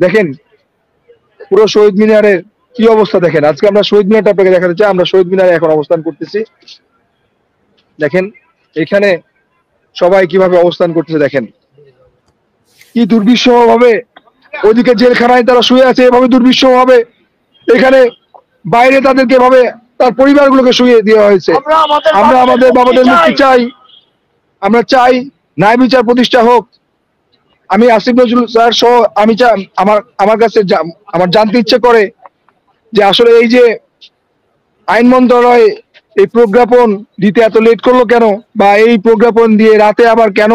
দেখেন পুরো শহীদ মিনারের কি অবস্থা দেখেন। আজকে আমরা শহীদ মিনারটা আপনাকে দেখাতে চাই। আমরা শহীদ মিনারে এখন অবস্থান করতেছি। দেখেন এখানে সবাই কিভাবে অবস্থান করতেছে, দেখেন কি দুর্বিষহ ভাবে। ওইদিকে জেলখানায় তারা শুয়ে আছে এভাবে দুর্বিষহ ভাবে, এখানে বাইরে তাদেরকে এভাবে তার পরিবারগুলোকে শুয়ে দেওয়া হয়েছে। আমরা আমাদের বাবাদের মুক্তি চাই। আমরা চাই ন্যায় বিচার প্রতিষ্ঠা হোক। আমি আসিফ নজরুল স্যার সহ আমি আমার কাছে আমার জানতে ইচ্ছে করে যে আসলে এই যে আইন মন্ত্রণালয় এই প্রজ্ঞাপন দিতে এত লেট করলো কেন, বা এই প্রজ্ঞাপন দিয়ে রাতে আবার কেন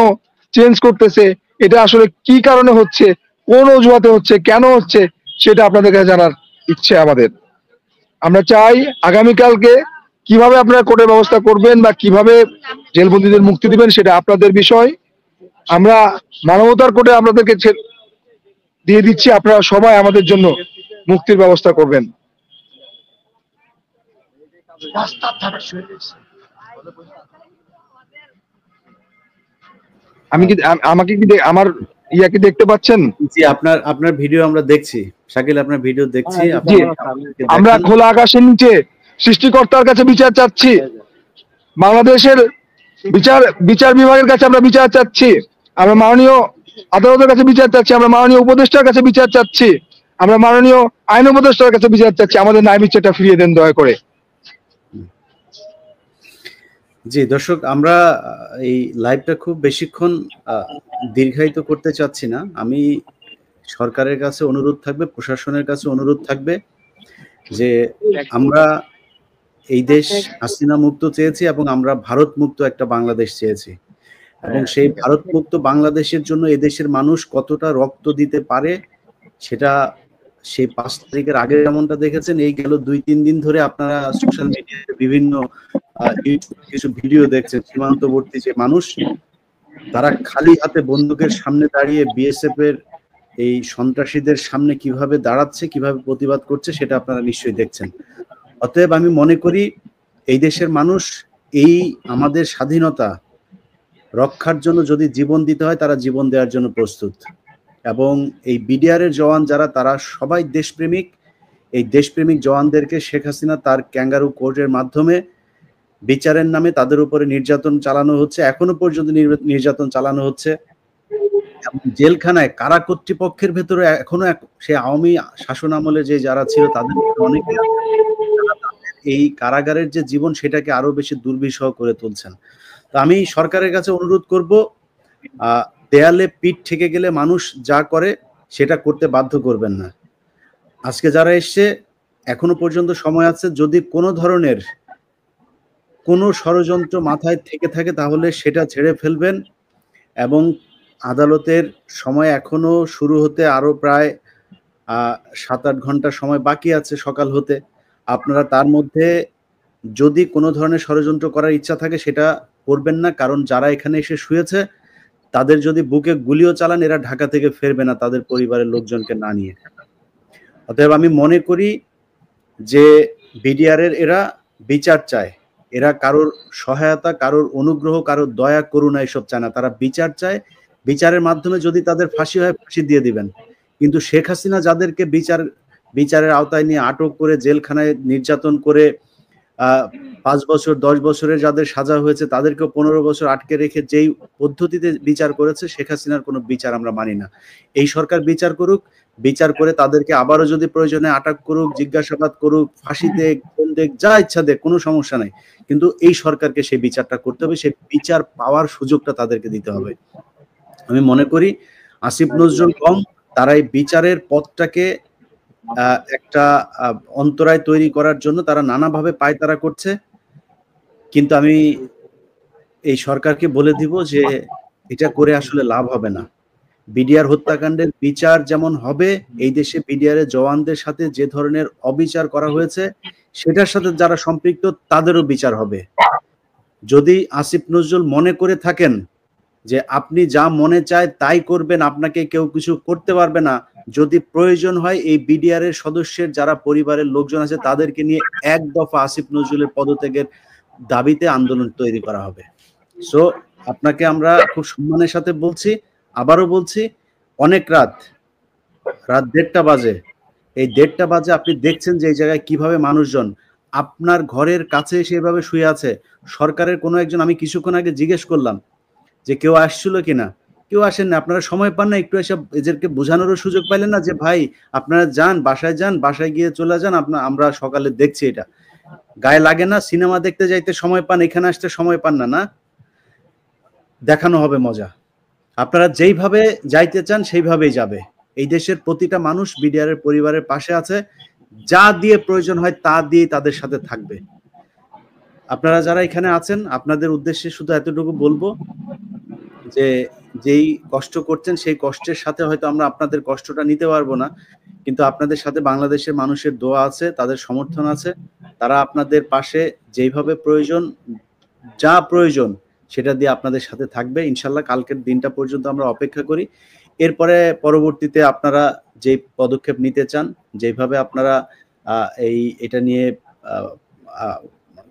চেঞ্জ করতেছে, এটা আসলে কি কারণে হচ্ছে, কোন অজুহাতে হচ্ছে, কেন হচ্ছে, সেটা আপনাদের কাছে জানার ইচ্ছে আমাদের। আমরা চাই আগামীকালকে কিভাবে আপনারা কোর্টের ব্যবস্থা করবেন বা কিভাবে জেলবন্দীদের মুক্তি দিবেন সেটা আপনাদের বিষয়। আমরা মানবতার কোর্টে আপনাদেরকে দিয়ে দিচ্ছি, আপনারা সবাই আমাদের জন্য মুক্তির ব্যবস্থা করবেন। আমি কি আমাকে কি আমার ইয়াকে দেখতে পাচ্ছেন? জি, আপনার ভিডিও আমরা দেখছি শাকিল, আপনার ভিডিও দেখছি। আমরা খোলা আকাশের নিচে সৃষ্টিকর্তার কাছে বিচার চাচ্ছি, বাংলাদেশের বিচার বিভাগের কাছে আমরা বিচার চাচ্ছি, আমরা মাননীয় আদালতের কাছে বিচার চাচ্ছি, আমরা মাননীয় উপদেষ্টার কাছে বিচার চাচ্ছি, আমরা মাননীয় আইন উপদেষ্টার কাছে বিচার চাচ্ছি। আমাদের ন্যায় বিচারটা ফিরিয়ে দেন দয়া করে। জি দর্শক, আমরা এই লাইভটা খুব বেশিক্ষণ দীর্ঘায়িত করতে চাচ্ছি না। আমি সরকারের কাছে অনুরোধ থাকবে, প্রশাসনের কাছে অনুরোধ থাকবে যে আমরা এই দেশ হাসিনা মুক্ত চেয়েছি এবং আমরা ভারত মুক্ত একটা বাংলাদেশ চেয়েছি, এবং সেই ভারত মুক্ত বাংলাদেশের জন্য এদেশের মানুষ কতটা রক্ত দিতে পারে সেটা সেই 5 তারিখের আগে যেমনটা দেখেছেন, এই গেল 2-3 দিন ধরে আপনারা সোশ্যাল মিডিয়ায় বিভিন্ন কিছু ভিডিও দেখছেন। সীমান্তবর্তী যে মানুষ, তারা খালি হাতে বন্দুকের সামনে দাঁড়িয়ে বিএসএফ এর এই সন্ত্রাসীদের সামনে কিভাবে দাঁড়াচ্ছে, কিভাবে প্রতিবাদ করছে, সেটা আপনারা নিশ্চয়ই দেখছেন। অতএব আমি মনে করি এই দেশের মানুষ এই আমাদের স্বাধীনতা রক্ষার জন্য যদি জীবন দিতে হয়, তারা জীবন দেওয়ার জন্য প্রস্তুত। এবং এই বিডিআরের জওয়ান যারা, তারা সবাই দেশপ্রেমিক। এই দেশপ্রেমিক জওয়ানদেরকে শেখ হাসিনা তার ক্যাঙ্গারু কোর্টের মাধ্যমে বিচারের নামে তাদের উপরে নির্যাতন চালানো হচ্ছে, এখনো পর্যন্ত নির্যাতন চালানো হচ্ছে। জেলখানায় কারা কর্তৃপক্ষের ভেতরে এখনো সে আওয়ামী শাসন আমলে যে যারা ছিল তাদের অনেকে এই কারাগারের যে জীবন সেটাকে আরো বেশি দুর্বিষহ করে তুলছেন। তো আমি সরকারের কাছে অনুরোধ করব, দেয়ালে পিঠ ঠেকে গেলে মানুষ যা করে সেটা করতে বাধ্য করবেন না। আজকে যারা এসছে এখনো পর্যন্ত সময় আছে, যদি কোনো ধরনের কোনো ষড়যন্ত্র মাথায় থেকে থাকে তাহলে সেটা ছেড়ে ফেলবেন। এবং আদালতের সময় এখনো শুরু হতে আরো প্রায় 7-8 ঘন্টা সময় বাকি আছে সকাল হতে। আপনারা তার মধ্যে যদি কোনো ধরনের ষড়যন্ত্র করার ইচ্ছা থাকে সেটা করবেন না, কারণ যারা এখানে এসে শুয়েছে তাদের যদি বুকে গুলিও চালান, এরা ঢাকা থেকে ফেরবে না তাদের পরিবারের লোকজনকে না নিয়ে। অতএব আমি মনে করি যে বিডিআরের এরা বিচার চায়, এরা কারোর সহায়তা, কারোর অনুগ্রহ, কারোর দয়া করুণা এসব চায় না, তারা বিচার চায়। বিচারের মাধ্যমে যদি তাদের ফাঁসি হয় ফাঁসি দিয়ে দিবেন। কিন্তু শেখ হাসিনা যাদেরকে বিচারের আওতায় নিয়ে আটক করে জেলখানায় নির্যাতন করে 5 বছর 10 বছরের যাদের সাজা হয়েছে তাদেরকে 15 বছর আটকে রেখে যেই পদ্ধতিতে বিচার করেছে, শেখ হাসিনার কোনো বিচার আমরা মানি না। এই সরকার বিচার করুক, বিচার করে তাদেরকে আবারও যদি প্রয়োজনে আটক করুক, জিজ্ঞাসাবাদ করুক, ফাঁসি দেখ, যা ইচ্ছা দেখ, কোনো সমস্যা নাই। কিন্তু এই সরকারকে সেই বিচারটা করতে হবে, সেই বিচার পাওয়ার সুযোগটা তাদেরকে দিতে হবে। আমি মনে করি আসিফ নজরুল কম, তারা এই বিচারের পথটাকে একটা অন্তরায় তৈরি করার জন্য তারা নানাভাবে পায়তারা করছে। কিন্তু আমি এই সরকারকে বলে দিব যে এটা করে আসলে লাভ হবে না। বিডিআর হত্যাকাণ্ডের বিচার যেমন হবে, এই দেশে বিডিআরের জওয়ানদের সাথে যে ধরনের অবিচার করা হয়েছে সেটার সাথে যারা সম্পৃক্ত তাদেরও বিচার হবে। যদি আসিফ নজরুল মনে করে থাকেন যে আপনি যা মনে চায় তাই করবেন, আপনাকে কেউ কিছু করতে পারবে না, যদি প্রয়োজন হয় এই বিডিআরের সদস্যের যারা পরিবারের লোকজন আছে তাদেরকে নিয়ে এক দফা আসিফ নজরুলের পদত্যাগের দাবিতে আন্দোলন তৈরি করা হবে। সো আপনাকে আমরা খুব সম্মানের সাথে বলছি, আবারও বলছি, অনেক রাত রাত 1:30 বাজে, এই 1:30 বাজে আপনি দেখছেন যে এই জায়গায় কিভাবে মানুষজন আপনার ঘরের কাছে সেভাবে শুয়ে আছে। সরকারের কোনো একজন, আমি কিছুক্ষণ আগে জিজ্ঞেস করলাম যে কেউ আসছিল কিনা, কেউ আসেন না। আপনারা সময় পান না একটু এসে এদেরকে বোঝানোরও সুযোগ পাইলেন না যে ভাই আপনারা যান, বাসায় গিয়ে চলে যান, আমরা সকালে দেখছি। এটা গায়ে লাগে না? সিনেমা দেখতে যাইতে সময় পান, এখানে আসতে সময় পান না? না, দেখানো হবে মজা। আপনারা যেইভাবে যাইতে চান সেইভাবেই যাবে। এই দেশের প্রতিটা মানুষ বিডিআর এর পরিবারের পাশে আছে, যা দিয়ে প্রয়োজন হয় তা দিয়ে তাদের সাথে থাকবে। আপনারা যারা এখানে আছেন, আপনাদের উদ্দেশ্যে শুধু এতটুকু বলবো যে যেই কষ্ট করছেন সেই কষ্টের সাথে হয়তো আমরা আপনাদের কষ্টটা নিতে পারবো না, কিন্তু আপনাদের সাথে বাংলাদেশের মানুষের দোয়া আছে, তাদের সমর্থন আছে। তারা আপনাদের পাশে যেইভাবে প্রয়োজন, যা প্রয়োজন সেটা দিয়ে আপনাদের সাথে থাকবে ইনশাল্লাহ। কালকের দিনটা পর্যন্ত আমরা অপেক্ষা করি। এরপরে পরবর্তীতে আপনারা যে পদক্ষেপ নিতে চান, যেভাবে আপনারা এটা নিয়ে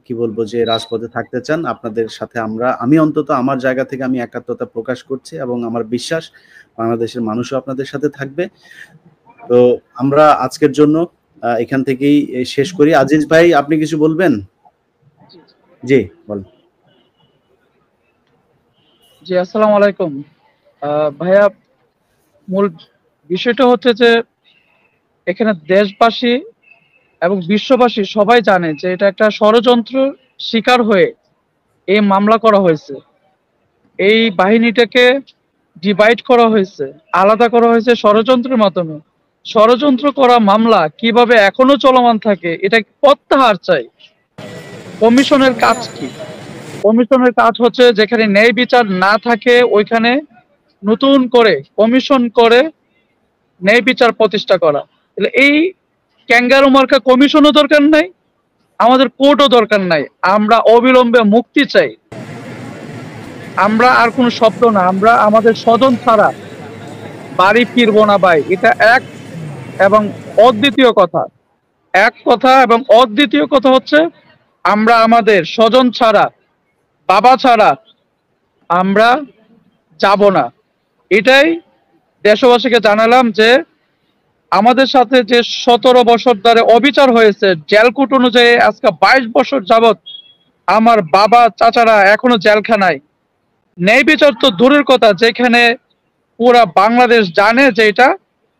কি বলবো যে রাজপথে থাকতে চান, আপনাদের সাথে আমি অন্তত আমার জায়গা থেকে আমি একাত্মতা প্রকাশ করছি এবং আমার বিশ্বাস বাংলাদেশের মানুষও আপনাদের সাথে থাকবে। তো আমরা আজকের জন্য এখান থেকেই শেষ করি। আজিজ ভাই, আপনি কিছু বলবেন? জি বলেন। জি, আসসালামু আলাইকুম। ভাইয়া, মূল বিষয়টা হচ্ছে যে এখানে দেশবাসী এবং বিশ্ববাসী সবাই জানে যে এটা একটা ষড়যন্ত্র শিকার হয়ে এই মামলা করা হয়েছে। এই বাহিনীটাকে ডিভাইড করা হয়েছে, আলাদা করা হয়েছে ষড়যন্ত্রের মাধ্যমে। ষড়যন্ত্র করা মামলা কিভাবে এখনো চলমান থাকে, এটা প্রত্যাহার চাই। কমিশনের কাজ কি? কমিশনের কাজ হচ্ছে যেখানে ন্যায় বিচার না থাকে ওইখানে নতুন করে কমিশন করে ন্যায় বিচার প্রতিষ্ঠা করা। তাহলে এই ক্যাঙ্গারু মার্কা কমিশনও দরকার নাই, আমাদের কোর্টও দরকার নাই। আমরা অবিলম্বে মুক্তি চাই। আমরা আর কোনো শব্দ না, আমরা আমাদের স্বজন ছাড়া বাড়ি ফিরবো না ভাই। এটা এক এবং অদ্বিতীয় কথা। এক কথা এবং অদ্বিতীয় কথা হচ্ছে আমরা আমাদের স্বজন ছাড়া, বাবা ছাড়া আমরা যাব না। এটাই দেশবাসীকে জানালাম যে আমাদের সাথে যে 17 বছর ধরে অবিচার হয়েছে, জেলকুট অনুযায়ী আজকে 22 বছর যাবত আমার বাবা চাচারা এখনো জেলখানায়। ন্যায় বিচার তো দূরের কথা, যেখানে পুরা বাংলাদেশ জানে যে এটা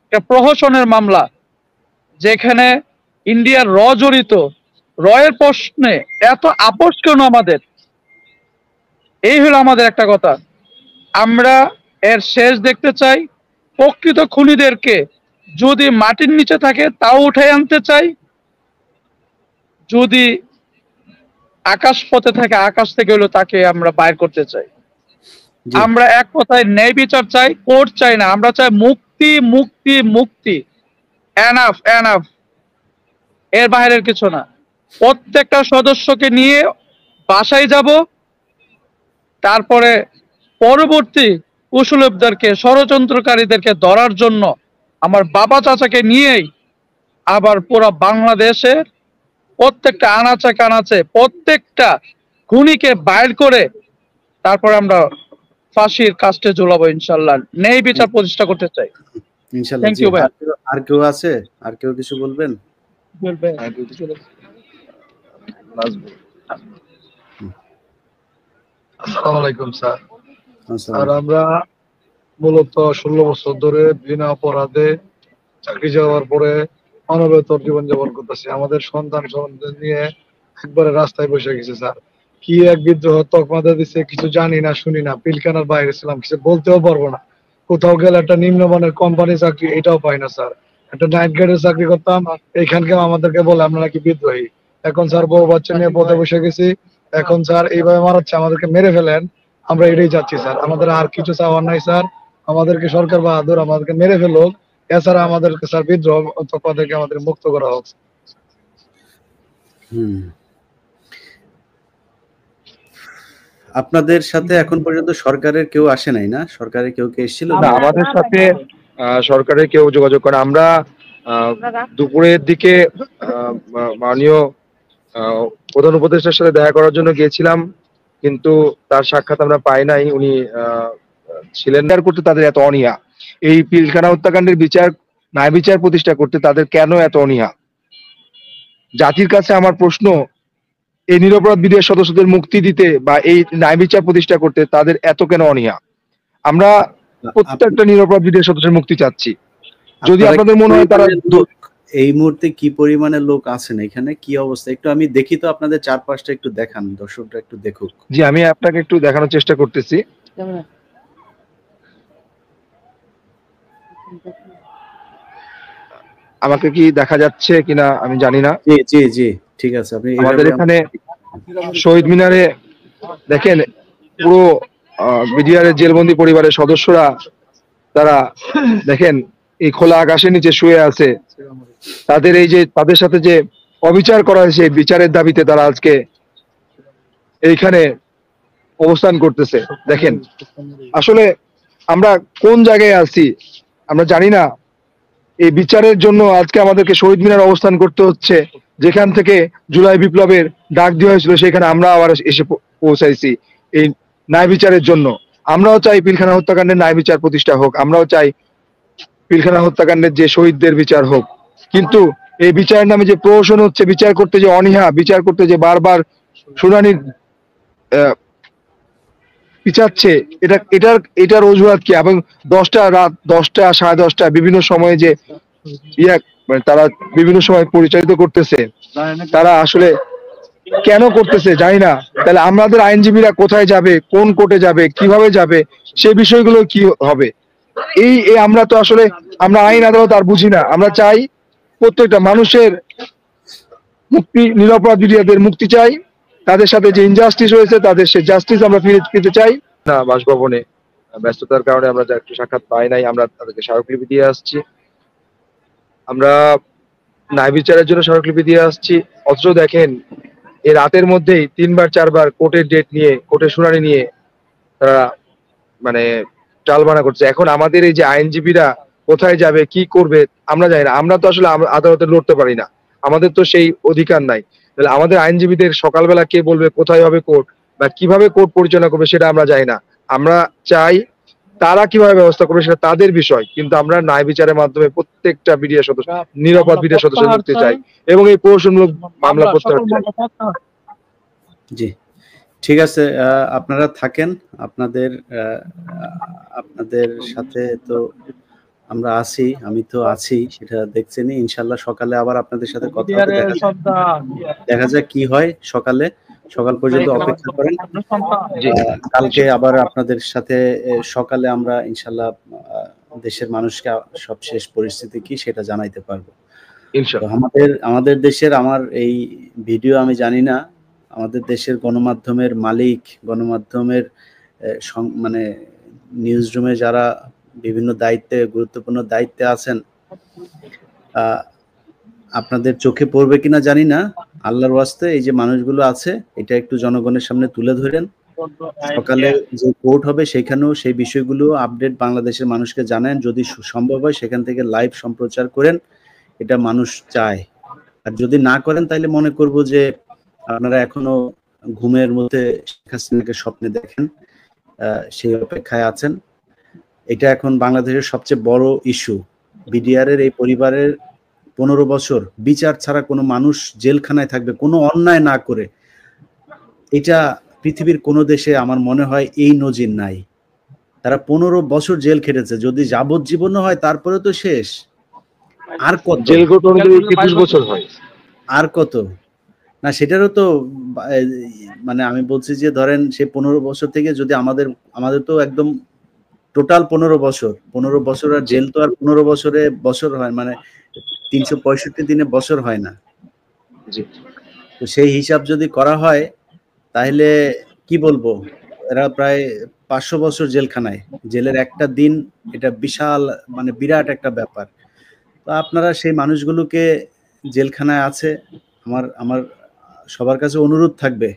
একটা প্রহসনের মামলা, যেখানে ইন্ডিয়ার জড়িত। এর প্রশ্নে এত আপোষ কেন আমাদের? এই হলো আমাদের একটা কথা। আমরা এর শেষ দেখতে চাই। প্রকৃত খুনিদেরকে যদি মাটির নিচে থাকে তাও উঠে আনতে চাই, যদি আকাশ পথে থাকে আকাশ থেকে হলো তাকে আমরা বাইর করতে চাই। আমরা এক কথায় ন্যায় বিচার চাই, কোর্ট চাই না। আমরা চাই মুক্তি, মুক্তি, মুক্তি। Enough, enough. এর বাইরের কিছু না। প্রত্যেকটা সদস্যকে নিয়ে বাসায় যাব, তারপরে পরবর্তী কুশলবদেরকে, ষড়যন্ত্রকারীদেরকে ধরার জন্য আমার বাবা চাচাকে নিয়েই আবার পুরো বাংলাদেশের প্রত্যেকটা আনাচে কানাচে প্রত্যেকটা খুনিকে বাইর করে তারপরে আমরা ফাঁসির কাস্টে ঝুলাবো ইনশাল্লাহ। ন্যায় বিচার প্রতিষ্ঠা করতে চাই। ইনশাআল্লাহ। থ্যাংক ইউ ভাই। আর কেউ আছে? আর কেউ কিছু বলবেন? আসসালামু আলাইকুম স্যার। আসসালাম। আর আমরা মূলত 16 বছর ধরে বিনা অপরাধে চাকরি যাওয়ার পরে অনবেতর জীবনযাপন করতেছি। আমাদের সন্তান নিয়ে একবারে রাস্তায় বসে গেছে স্যার। কি এক বিদ্রোহ তকমাদা দিছে, কিছু জানি না, শুনি না। পিলখানার বাইরে ছিলাম, কিছু বলতেও পারবো না। কোথাও গেলে একটা নিম্নমানের কোম্পানি চাকরি, এটাও পাই না স্যার। একটা নাইট গার্ডের চাকরি করতাম, এইখানকে আমাদেরকে বলে আমরা নাকি বিদ্রোহী। এখন স্যার বউ বাচ্চা নিয়ে পথে বসে গেছি। এখন স্যার এইভাবে মারাচ্ছে, আমাদেরকে মেরে ফেলেন, আমরা এটাই চাচ্ছি স্যার। আমাদের আর কিছু চাওয়ার নাই স্যার। আমাদেরকে সরকার বাহাদুর আমাদেরকে মেরে ফেলুক, এছাড়া আমাদেরকে স্যার বিদ্রোহ তকমাদেরকে আমাদের মুক্ত করা হোক। আপনাদের সাথে এখন পর্যন্ত সরকারের কেউ আসে নাই না? সরকারের কেউ কে এসেছিল? না, আমাদের সাথে সরকারের কেউ যোগাযোগ করে। আমরা দুপুরের দিকে মাননীয় প্রধান উপদেষ্টার সাথে দেখা করার জন্য গিয়েছিলাম, কিন্তু তার সাক্ষাৎ আমরা পাই নাই। উনি ছিলেন করতে তাদের এত অনিয়া। এই পিলখানা হত্যাকাণ্ডের বিচার ন্যায় বিচার প্রতিষ্ঠা করতে তাদের কেন এত অনীহা? জাতির কাছে আমার প্রশ্ন, এই নিরপরাধ বিডিআর সদস্যদের মুক্তি দিতে বা এই ন্যায় বিচার প্রতিষ্ঠা করতে তাদের এত কেন অনীহা? আমরা প্রত্যেকটা নিরপরাধ বিডিআর সদস্যের মুক্তি চাচ্ছি। যদি আপনারা আপনাদের মনে হয় তারা এই মুহূর্তে কি পরিমাণে লোক আছেন এখানে, কি অবস্থা একটু আমি দেখি তো, আপনাদের চারপাশটা একটু দেখান, দর্শকরা একটু দেখুক। জি, আমি আপনাকে একটু দেখানোর চেষ্টা করতেছি। আমাকে কি দেখা যাচ্ছে কিনা আমি জানি না। জি জি জি, ঠিক আছে। আপনি আমাদের এইভাবে এখানে শহীদ মিনারে দেখেন পুরো বিডিআর এর জেলবন্দি পরিবারের সদস্যরা তারা দেখেন এই খোলা আকাশের নিচে শুয়ে আছে। তাদের এই যে তাদের সাথে যে অবিচার করা হয়েছে, এই বিচারের দাবিতে তারা আজকে এইখানে অবস্থান করতেছে। দেখেন আসলে আমরা কোন জায়গায় আছি আমরা জানি না। এই বিচারের জন্য আজকে আমাদেরকে শহীদ মিনার অবস্থান করতে হচ্ছে, যেখান থেকে জুলাই বিপ্লবের ডাক দেওয়া হয়েছিল সেখানে আমরা আবার এসে পৌঁছাইছি এই ন্যায় বিচারের জন্য। আমরাও চাই পিলখানা হত্যাকাণ্ডের ন্যায় বিচার প্রতিষ্ঠা হোক, আমরাও চাই পিলখানা হত্যাকাণ্ডের যে শহীদদের বিচার হোক। কিন্তু এই বিচারের নামে যে প্রহসন হচ্ছে, বিচার করতে যে অনীহা, বিচার করতে যে বারবার শুনানির পিছাচ্ছে, এটার অজুহাত কি? এবং রাত 10টা 10:30 বিভিন্ন সময়ে যে মানে তারা বিভিন্ন সময় পরিচালিত করতেছে, তারা আসলে কেন করতেছে জানি না। তাহলে আমাদের আইনজীবীরা কোথায় যাবে, কোন কোর্টে যাবে, কিভাবে যাবে, সে বিষয়গুলো কি হবে? এই আমরা তো আসলে আমরা আইন আদালত আর বুঝি না। আমরা চাই প্রত্যেকটা মানুষের মুক্তি, নিরপরাধ বিডিআরদের মুক্তি চাই। তাদের সাথে যে ইনজাস্টিস হয়েছে তাদের সে জাস্টিস আমরা ফিরে পেতে চাই। না, বাসভবনে ব্যস্ততার কারণে আমরা একটু সাক্ষাৎ পাই নাই। আমরা তাদেরকে স্মারকলিপি দিয়ে আসছি। আমরা ন্যায় বিচারের জন্য স্মারকলিপি দিয়ে আসছি। অথচ দেখেন এই রাতের মধ্যেই 3বার 4বার কোর্টের ডেট নিয়ে, কোর্টের শুনানি নিয়ে তারা মানে টালবানা করছে। এখন আমাদের এই যে আইনজীবীরা কোথায় যাবে, কি করবে আমরা জানি না। আমরা তো আসলে আদালতে লড়তে পারি না, আমাদের তো সেই অধিকার নাই। তাহলে আমাদের আইনজীবীদের সকালবেলা কে বলবে কোথায় হবে কোর্ট বা কিভাবে কোর্ট পরিচালনা করবে সেটা আমরা জানি না। আমরা চাই তারা কিভাবে ব্যবস্থা করবে সেটা তাদের বিষয়, কিন্তু আমরা ন্যায় বিচারের মাধ্যমে প্রত্যেকটা বিডিআর সদস্য, নিরাপদ বিডিআর সদস্য মুক্তি চাই এবং এই প্রহসনমূলক মামলা প্রত্যাহার চাই। জি, ঠিক আছে। আপনারা থাকেন, আপনাদের আপনাদের সাথে তো আমরা আছি, আমি তো আছি, সেটা দেখছেনই। ইনশাল্লাহ সকালে আবার আপনাদের সাথে কথা হবে, দেখা যাক কি হয়। সকাল পর্যন্ত অপেক্ষা করেন। কালকে আবার আপনাদের সাথে সকালে আমরা ইনশাল্লাহ দেশের মানুষকে সবশেষ পরিস্থিতি কি সেটা জানাইতে পারবো। আমাদের দেশের, আমার এই ভিডিও আমি জানি না, আমাদের দেশের গণমাধ্যমের মালিক, গণমাধ্যমের মানে নিউজ রুমে যারা বিভিন্ন দায়িত্বে, গুরুত্বপূর্ণ দায়িত্বে আছেন, আপনাদের চোখে পড়বে কিনা জানি না। আল্লাহর ওয়াস্তে এই যে মানুষগুলো আছে, এটা একটু জনগণের সামনে তুলে ধরেন। সকালে যে কোর্ট হবে সেখানেও সেই বিষয়গুলো আপডেট বাংলাদেশের মানুষকে জানেন। যদি সম্ভব হয় সেখান থেকে লাইভ সম্প্রচার করেন, এটা মানুষ চায়। আর যদি না করেন তাহলে মনে করব যে আপনারা এখনো ঘুমের মধ্যে শেখ হাসিনাকে স্বপ্নে দেখেন, সেই অপেক্ষায় আছেন। এটা এখন বাংলাদেশের সবচেয়ে বড় ইস্যু। বিডিআর এর এই পরিবারের 15 বছর বিচার ছাড়া কোনো মানুষ জেলখানায় থাকবে কোনো অন্যায় না করে, এটা পৃথিবীর কোনো দেশে আমার মনে হয় এই নজির নাই। তারা 15 বছর জেল খেটেছে, যদি যাবজ্জীবনও হয় তারপরে তো শেষ। আর কত জেল কোর্ট অনুযায়ী 20 বছর হয়, আর কত না, সেটারও তো মানে আমি বলছি যে ধরেন সে 15 বছর থেকে যদি আমাদের তো একদম টোটাল 15 বছর আর জেল তো আর 15 বছরে বছর হয়, মানে 365 দিনে বছর হয় না। তো সেই হিসাব যদি করা হয় তাহলে কি বলবো, এরা প্রায় 500 বছর জেলখানায়, জেলের একটা দিন, এটা বিশাল মানে বিরাট একটা ব্যাপার। তো আপনারা সেই মানুষগুলোকে জেলখানায় আছে, আমার সবার কাছে অনুরোধ থাকবে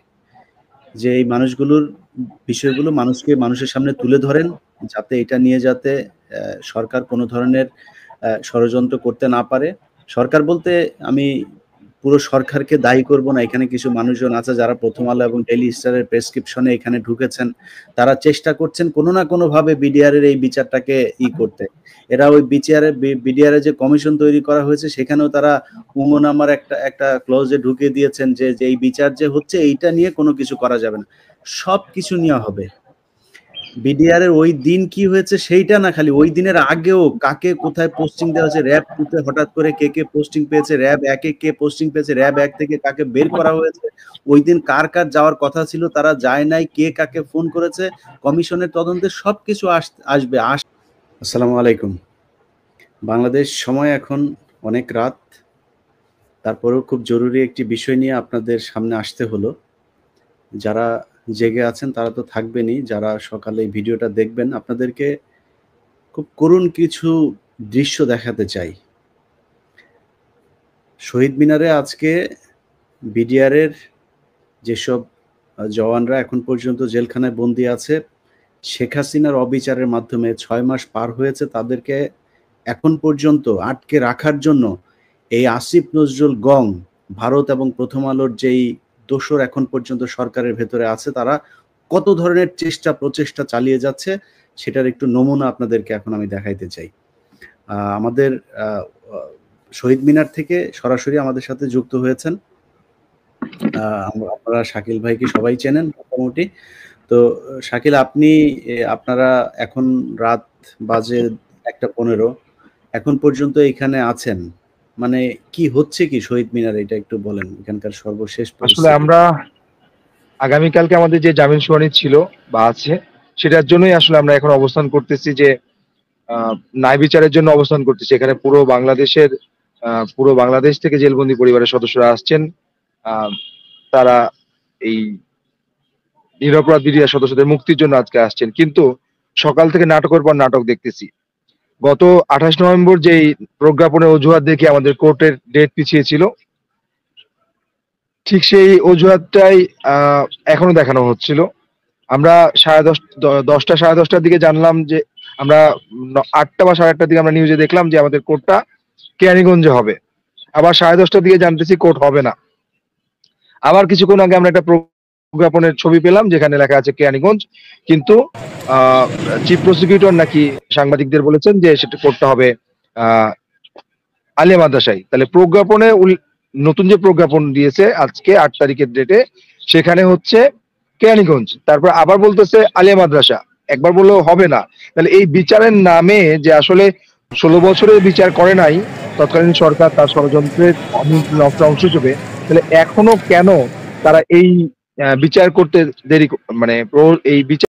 যে এই মানুষগুলোর বিষয়গুলো মানুষের সামনে তুলে ধরেন, যাতে এটা নিয়ে যাতে সরকার কোনো ধরনের ষড়যন্ত্র করতে না পারে। সরকার বলতে আমি পুরো সরকারকে দায়ী করব না। এখানে কিছু মানুষজন আছে যারা প্রথম আলো এবং ডেইলি স্টারের প্রেসক্রিপশনে এখানে ঢুকেছেন, তারা চেষ্টা করছেন কোনো না কোনো ভাবে বিডিআরের এই বিচারটাকে করতে। এরা ওই বিডিআরের যে কমিশন তৈরি করা হয়েছে সেখানেও তারা উমো নামার একটা ক্লজে ঢুকিয়ে দিয়েছেন যে এই বিচার যে হচ্ছে এইটা নিয়ে কোনো কিছু করা যাবে না, সব কিছু নিয়ে হবে। বিডিআরের ওই দিন কি হয়েছে সেইটা না, খালি ওই দিনের আগেও কাকে কোথায় পোস্টিং দেওয়া হয়েছে, র্যাব 2 তে হঠাৎ করে কে পোস্টিং পেয়েছে, র্যাব 1 এ কে পোস্টিং পেয়েছে, র্যাব 1 থেকে কাকে বের করা হয়েছে, ওই দিন কার কার যাওয়ার কথা ছিল তারা যায় নাই, কে কাকে ফোন করেছে, কমিশনের তদন্তে সবকিছু আসবে। আসসালামু আলাইকুম। বাংলাদেশ সময় এখন অনেক রাত, তারপরেও খুব জরুরি একটি বিষয় নিয়ে আপনাদের সামনে আসতে হলো। যারা জেগে আছেন তারা তো থাকবেনই, যারা সকালে এই ভিডিওটা দেখবেন আপনাদেরকে খুব করুণ কিছু দৃশ্য দেখাতে চাই। শহীদ মিনারে আজকে বিডিআরের যেসব জওয়ানরা এখন পর্যন্ত জেলখানায় বন্দী আছে, শেখ হাসিনার অবিচারের মাধ্যমে 6 মাস পার হয়েছে, তাদেরকে এখন পর্যন্ত আটকে রাখার জন্য এই আসিফ নজরুল গং, ভারত এবং প্রথম আলোর যেই দোসর এখন পর্যন্ত সরকারের ভেতরে আছে, তারা কত ধরনের প্রচেষ্টা চালিয়ে যাচ্ছে সেটার একটু নমুনা আপনাদেরকে এখন আমি দেখাইতে চাই। আমাদের শহীদ মিনার থেকে সরাসরি আমাদের সাথে যুক্ত হয়েছেন আপনারা শাকিল ভাইকে সবাই চেনেন মোটামুটি। তো শাকিল, আপনারা এখন রাত বাজে 1:15, এখন পর্যন্ত এখানে আছেন, মানে কি হচ্ছে কি শহীদ মিনারে, এটা একটু বলেন এখানকার সর্বশেষ আসলে পরিস্থিতি। আমরা আগামীকালকে আমাদের যে জামিন শুনানি ছিল বা আছে, সেটার জন্যই আসলে আমরা এখন অবস্থান করতেছি, যে ন্যায় বিচারের জন্য অবস্থান করতেছি। এখানে পুরো বাংলাদেশ থেকে জেলবন্দি পরিবারের সদস্যরা আসছেন। তারা এই নিরপরাধ বিডিআর সদস্যদের মুক্তির জন্য আজকে আসছেন, কিন্তু সকাল থেকে নাটকের পর নাটক দেখতেছি। গত 28 নভেম্বর যেই প্রজ্ঞাপনের অজুহাত দেখে আমাদের কোর্টের ডেট পিছিয়ে ছিল, ঠিক সেই অজুহাতটাই এখনো দেখানো হচ্ছিল। আমরা 10:30 সাড়ে 10টার দিকে জানলাম যে আমরা 8টা বা 8:30টার দিকে আমরা নিউজে দেখলাম যে আমাদের কোর্টটা কেরানীগঞ্জে হবে। আবার 10:30টার দিকে জানতেছি কোর্ট হবে না। আবার কিছুক্ষণ আগে আমরা একটা প্রজ্ঞাপনের ছবি পেলাম যেখানে লেখা আছে কেরানীগঞ্জ, কিন্তু চিফ প্রসিকিউটর নাকি সাংবাদিকদের বলেছেন যে সেটা কোর্টটা হবে আলিয়া মাদ্রাসায়। তাহলে নতুন যে প্রজ্ঞাপন দিয়েছে আজকে 8 তারিখের ডেটে, সেখানে হচ্ছে কেরানীগঞ্জ, তারপর আবার বলতেছে আলিয়া মাদ্রাসা, একবার বললেও হবে না। তাহলে এই বিচারের নামে যে আসলে 16 বছরের বিচার করে নাই তৎকালীন সরকার তার ষড়যন্ত্রের অংশ হিসেবে, তাহলে এখনো কেন তারা এই বিচার করতে দেরি, মানে এই বিচার